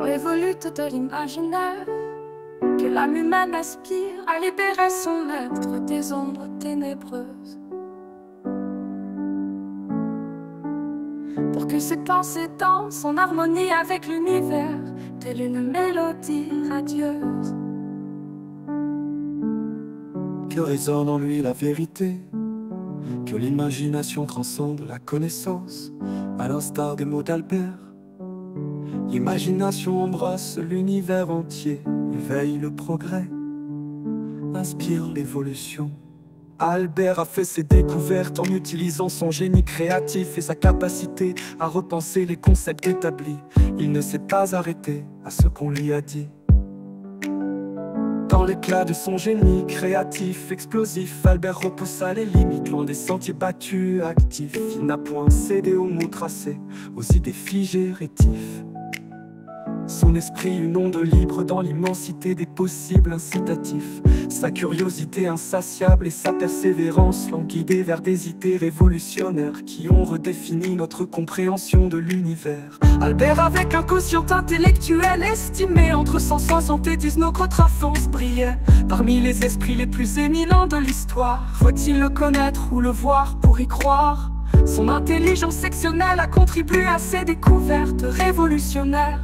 Révolute de l'imaginaire, que l'âme humaine aspire à libérer son être des ombres ténébreuses. Pour que ses pensées dansent en harmonie avec l'univers, telle une mélodie radieuse. Que résonne en lui la vérité, que l'imagination transcende la connaissance, à l'instar des mots d'Albert. L'imagination embrasse l'univers entier, éveille le progrès, inspire l'évolution. Albert a fait ses découvertes en utilisant son génie créatif et sa capacité à repenser les concepts établis. Il ne s'est pas arrêté à ce qu'on lui a dit. Dans l'éclat de son génie créatif, explosif, Albert repoussa les limites, loin des sentiers battus, actifs. Il n'a point cédé aux mots tracés, aux idées figées, rétifs. Son esprit une onde libre dans l'immensité des possibles incitatifs. Sa curiosité insatiable et sa persévérance l'ont guidé vers des idées révolutionnaires qui ont redéfini notre compréhension de l'univers. Albert, avec un quotient intellectuel estimé entre 179 contre-France, brillait parmi les esprits les plus éminents de l'histoire. Faut-il le connaître ou le voir pour y croire? Son intelligence sectionnelle a contribué à ses découvertes révolutionnaires.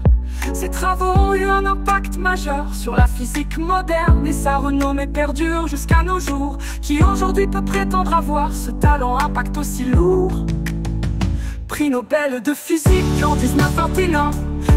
Ses travaux ont eu un impact majeur sur la physique moderne et sa renommée perdure jusqu'à nos jours. Qui aujourd'hui peut prétendre avoir ce talent impact aussi lourd? Prix Nobel de physique en 1921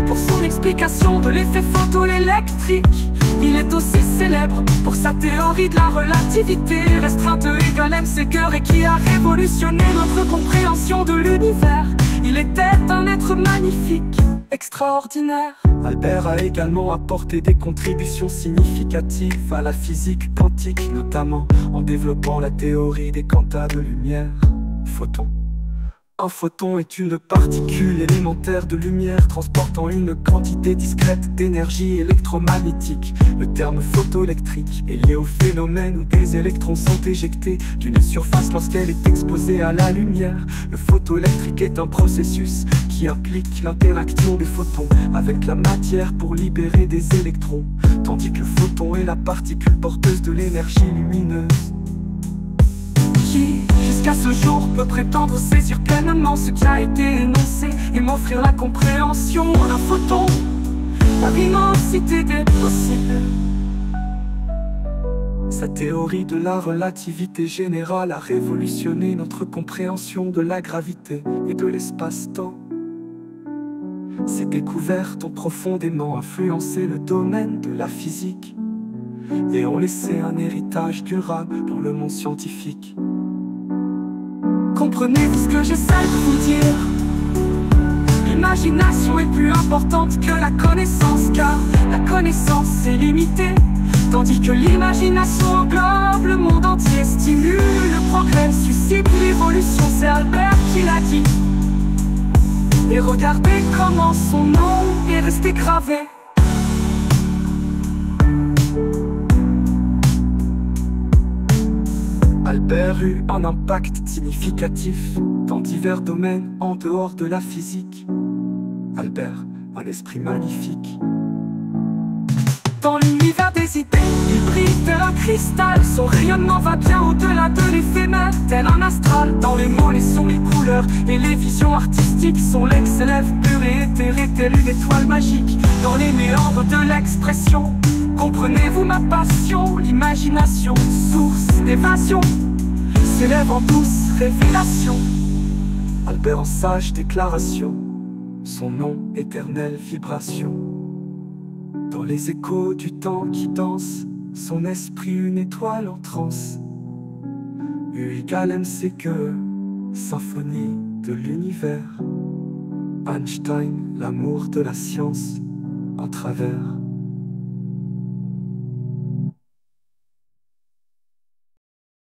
pour son explication de l'effet photoélectrique. Il est aussi célèbre pour sa théorie de la relativité restreinte égale mc cœur et qui a révolutionné notre compréhension de l'univers. Il était un être magnifique, extraordinaire. Albert a également apporté des contributions significatives à la physique quantique, notamment en développant la théorie des quantas de lumière. Photon. Un photon est une particule élémentaire de lumière transportant une quantité discrète d'énergie électromagnétique. Le terme photoélectrique est lié au phénomène où des électrons sont éjectés d'une surface lorsqu'elle est exposée à la lumière. Le photoélectrique est un processus qui implique l'interaction des photons avec la matière pour libérer des électrons, tandis que le photon est la particule porteuse de l'énergie lumineuse. Qui, jusqu'à ce jour, peut prétendre saisir pleinement ce qui a été énoncé et m'offrir la compréhension d'un photon, par l'immensité des possibles. Sa théorie de la relativité générale a révolutionné notre compréhension de la gravité et de l'espace-temps. Ces découvertes ont profondément influencé le domaine de la physique et ont laissé un héritage durable dans le monde scientifique. Comprenez-vous ce que j'essaie de vous dire? L'imagination est plus importante que la connaissance, car la connaissance est limitée, tandis que l'imagination englobe le monde entier, stimule le progrès, suscite l'évolution. C'est Albert qui l'a dit. Et regardez comment son nom est resté gravé. Albert eut un impact significatif dans divers domaines en dehors de la physique. Albert, un esprit magnifique. Dans l'univers des idées, il brille tel un cristal. Son rayonnement va bien au-delà de l'éphémère, tel un astral. Dans les mots, les sons, les couleurs et les visions artistiques, son legs s'élève pur et éthéré, telle une étoile magique. Dans les méandres de l'expression, comprenez-vous ma passion? L'imagination, source d'évasion, s'élève en douce révélation. Albert en sage déclaration, son nom éternelle vibration. Dans les échos du temps qui danse, son esprit une étoile en transe. U égale mc que symphonie de l'univers. Einstein, l'amour de la science, en travers